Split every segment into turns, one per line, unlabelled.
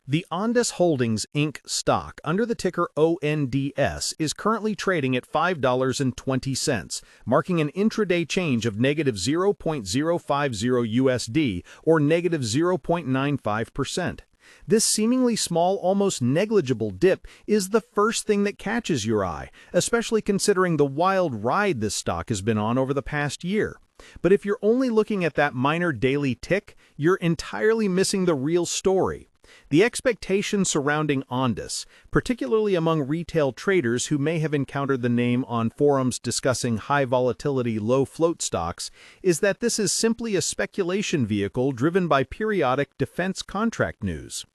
The Ondas Holdings Inc. stock, under the ticker ONDS, is currently trading at $5.20, marking an intraday change of negative 0.050 USD or negative 0.95%. This seemingly small, almost negligible dip is the first thing that catches your eye, especially considering the wild ride this stock has been on over the past year. But if you're only looking at that minor daily tick, you're entirely missing the real story. The expectation surrounding Ondas, particularly among retail traders who may have encountered the name on forums discussing high-volatility, low-float stocks, is that this is simply a speculation vehicle driven by periodic defense contract news.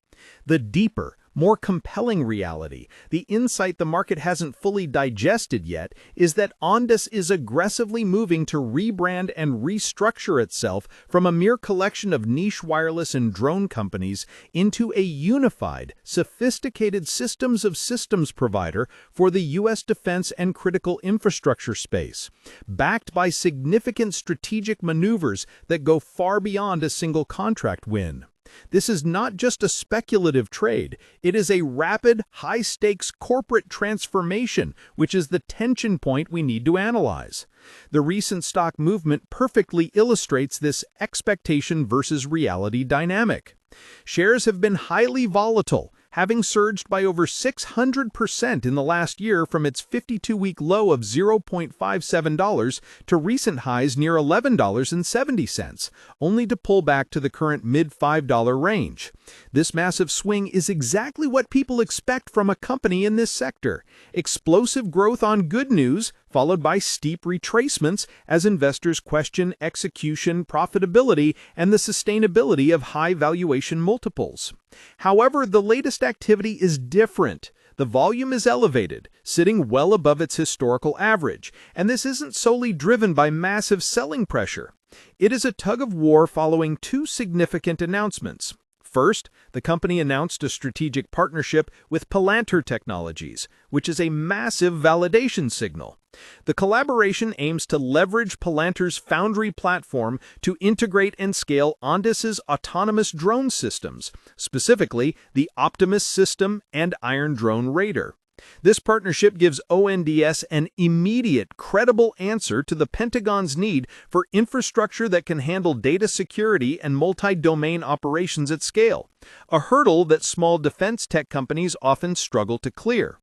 The deeper, more compelling reality, the insight the market hasn't fully digested yet, is that Ondas is aggressively moving to rebrand and restructure itself from a mere collection of niche wireless and drone companies into a unified, sophisticated systems of systems provider for the U.S. defense and critical infrastructure space, backed by significant strategic maneuvers that go far beyond a single contract win. This is not just a speculative trade, it is a rapid, high-stakes corporate transformation, which is the tension point we need to analyze. The recent stock movement perfectly illustrates this expectation versus reality dynamic. Shares have been highly volatile, having surged by over 600% in the last year from its 52-week low of $0.57 to recent highs near $11.70, only to pull back to the current mid-$5 range. This massive swing is exactly what people expect from a company in this sector: explosive growth on good news, followed by steep retracements as investors question execution, profitability, and the sustainability of high valuation multiples. However, the latest activity is different. The volume is elevated, sitting well above its historical average, and this isn't solely driven by massive selling pressure. It is a tug-of-war following two significant announcements. First, the company announced a strategic partnership with Palantir Technologies, which is a massive validation signal. The collaboration aims to leverage Palantir's Foundry platform to integrate and scale Ondas's autonomous drone systems, specifically the Optimus system and Iron Drone Raider. This partnership gives ONDS an immediate, credible answer to the Pentagon's need for infrastructure that can handle data security and multi-domain operations at scale, a hurdle that small defense tech companies often struggle to clear.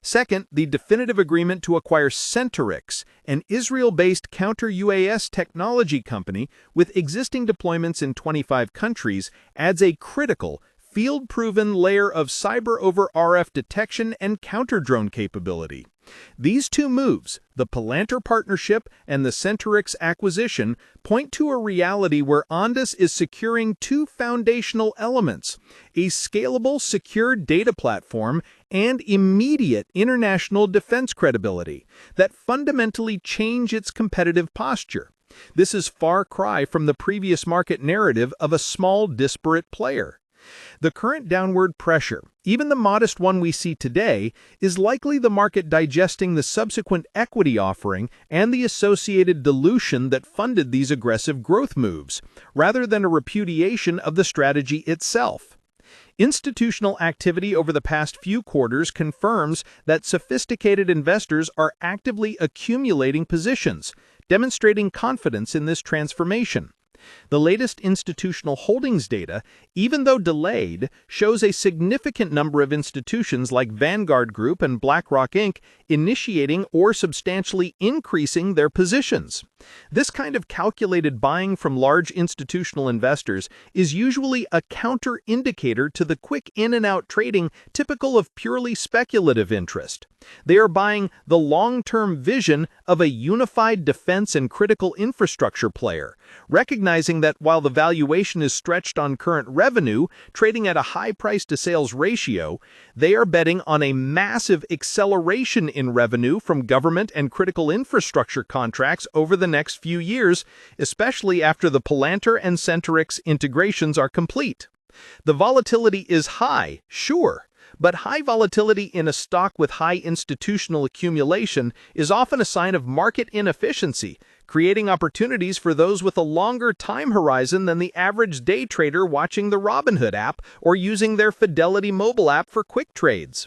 Second, the definitive agreement to acquire Centrix, an Israel-based counter-UAS technology company with existing deployments in 25 countries, adds a critical, field-proven layer of cyber-over-RF detection and counter-drone capability. These two moves, the Palantir partnership and the Centrix acquisition, point to a reality where Ondas is securing two foundational elements: a scalable, secure data platform and immediate international defense credibility that fundamentally change its competitive posture. This is a far cry from the previous market narrative of a small, disparate player. The current downward pressure, even the modest one we see today, is likely the market digesting the subsequent equity offering and the associated dilution that funded these aggressive growth moves, rather than a repudiation of the strategy itself. Institutional activity over the past few quarters confirms that sophisticated investors are actively accumulating positions, demonstrating confidence in this transformation. The latest institutional holdings data, even though delayed, shows a significant number of institutions like Vanguard Group and BlackRock Inc. initiating or substantially increasing their positions. This kind of calculated buying from large institutional investors is usually a counter-indicator to the quick in-and-out trading typical of purely speculative interest. They are buying the long-term vision of a unified defense and critical infrastructure player, recognizing that while the valuation is stretched on current revenue, trading at a high price-to-sales ratio, they are betting on a massive acceleration in revenue from government and critical infrastructure contracts over the next few years, especially after the Palantir and Centrix integrations are complete. The volatility is high, sure, but high volatility in a stock with high institutional accumulation is often a sign of market inefficiency, creating opportunities for those with a longer time horizon than the average day trader watching the Robinhood app or using their Fidelity mobile app for quick trades.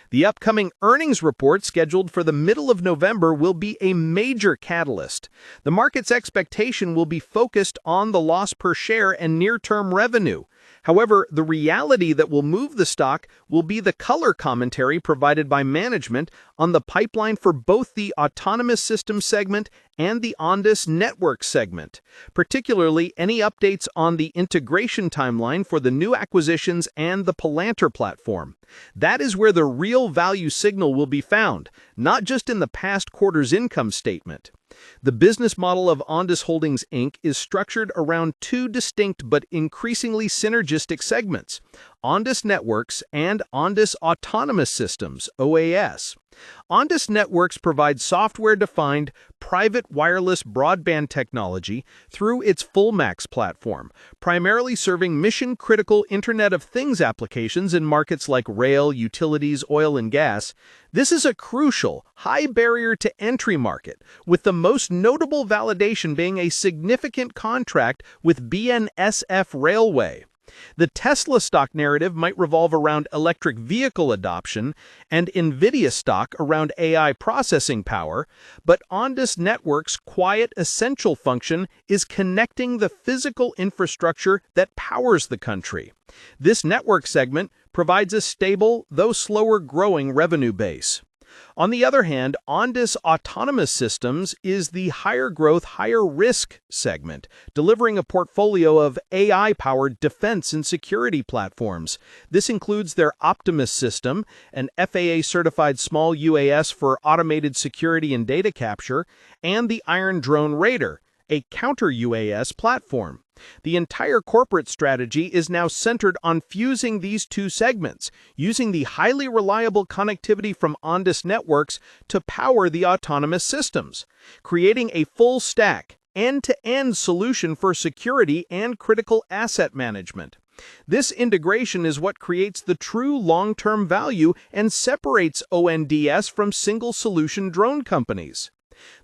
The upcoming earnings report scheduled for the middle of November will be a major catalyst. The market's expectation will be focused on the loss per share and near-term revenue. However, the reality that will move the stock will be the color commentary provided by management on the pipeline for both the Autonomous Systems segment and the Ondas Networks segment, particularly any updates on the integration timeline for the new acquisitions and the Palantir platform. That is where the real value signal will be found, not just in the past quarter's income statement. The business model of Ondas Holdings Inc. is structured around two distinct but increasingly synergistic segments, Ondas Networks and Ondas Autonomous Systems, OAS. Ondas Networks provides software-defined, private wireless broadband technology through its FullMax platform, primarily serving mission-critical Internet of Things applications in markets like rail, utilities, oil, and gas. This is a crucial, high-barrier-to-entry market, with the most notable validation being a significant contract with BNSF Railway. The Tesla stock narrative might revolve around electric vehicle adoption and NVIDIA stock around AI processing power, but Ondas Networks' quiet essential function is connecting the physical infrastructure that powers the country. This network segment provides a stable, though slower-growing revenue base. On the other hand, Ondas Autonomous Systems is the higher-growth, higher-risk segment, delivering a portfolio of AI-powered defense and security platforms. This includes their Optimus system, an FAA-certified small UAS for automated security and data capture, and the Iron Drone Raider, a counter-UAS platform. The entire corporate strategy is now centered on fusing these two segments, using the highly reliable connectivity from Ondas Networks to power the autonomous systems, creating a full-stack, end-to-end solution for security and critical asset management. This integration is what creates the true long-term value and separates ONDS from single-solution drone companies.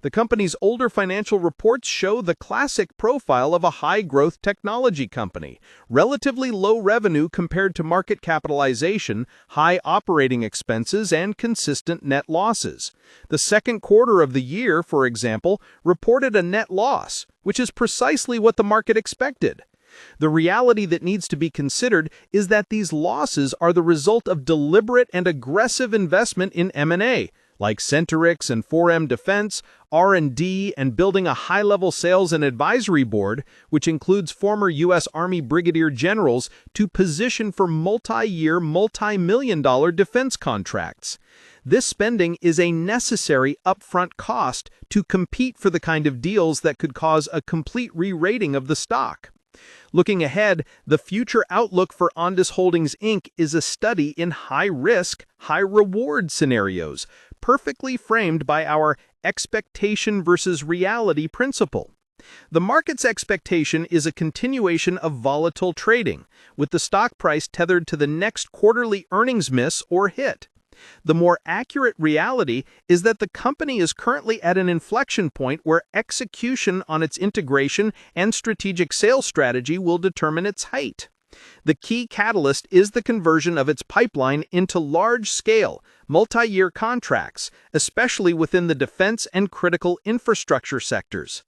The company's older financial reports show the classic profile of a high-growth technology company, relatively low revenue compared to market capitalization, high operating expenses, and consistent net losses. The second quarter of the year, for example, reported a net loss, which is precisely what the market expected. The reality that needs to be considered is that these losses are the result of deliberate and aggressive investment in M&A, like Centrix and 4M Defense, R&D, and building a high-level sales and advisory board, which includes former U.S. Army brigadier generals, to position for multi-year, multi-million-dollar defense contracts. This spending is a necessary upfront cost to compete for the kind of deals that could cause a complete re-rating of the stock. Looking ahead, the future outlook for Ondas Holdings Inc. is a study in high-risk, high-reward scenarios, perfectly framed by our expectation versus reality principle. The market's expectation is a continuation of volatile trading, with the stock price tethered to the next quarterly earnings miss or hit. The more accurate reality is that the company is currently at an inflection point where execution on its integration and strategic sales strategy will determine its height. The key catalyst is the conversion of its pipeline into large-scale, multi-year contracts, especially within the defense and critical infrastructure sectors.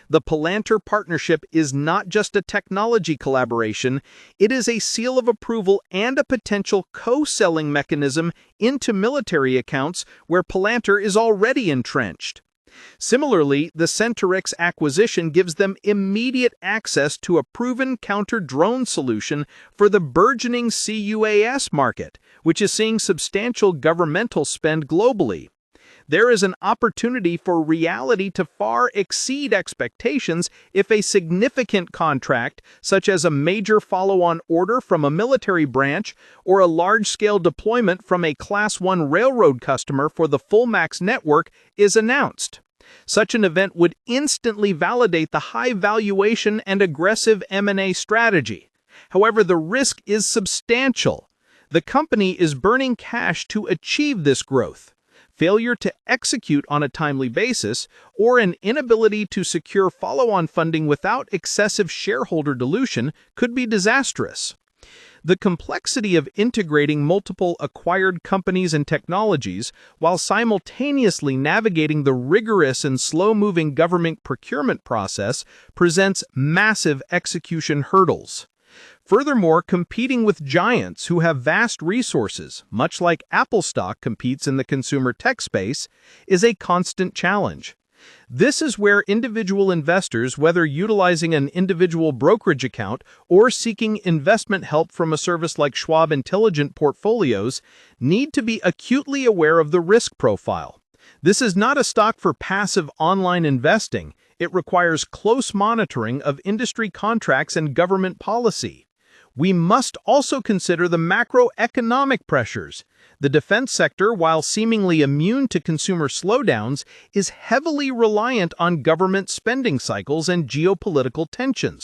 The Palantir partnership is not just a technology collaboration, it is a seal of approval and a potential co-selling mechanism into military accounts where Palantir is already entrenched. Similarly, the Centrix acquisition gives them immediate access to a proven counter-drone solution for the burgeoning C-UAS market, which is seeing substantial governmental spend globally. There is an opportunity for reality to far exceed expectations if a significant contract, such as a major follow-on order from a military branch or a large-scale deployment from a Class 1 railroad customer for the FullMax network, is announced. Such an event would instantly validate the high valuation and aggressive M&A strategy. However, the risk is substantial. The company is burning cash to achieve this growth. failure to execute on a timely basis, or an inability to secure follow-on funding without excessive shareholder dilution could be disastrous. The complexity of integrating multiple acquired companies and technologies while simultaneously navigating the rigorous and slow-moving government procurement process presents massive execution hurdles. Furthermore, competing with giants who have vast resources, much like Apple stock competes in the consumer tech space, is a constant challenge. This is where individual investors, whether utilizing an individual brokerage account or seeking investment help from a service like Schwab Intelligent Portfolios, need to be acutely aware of the risk profile. This is not a stock for passive online investing. It requires close monitoring of industry contracts and government policy. We must also consider the macroeconomic pressures. The defense sector, while seemingly immune to consumer slowdowns, is heavily reliant on government spending cycles and geopolitical tensions.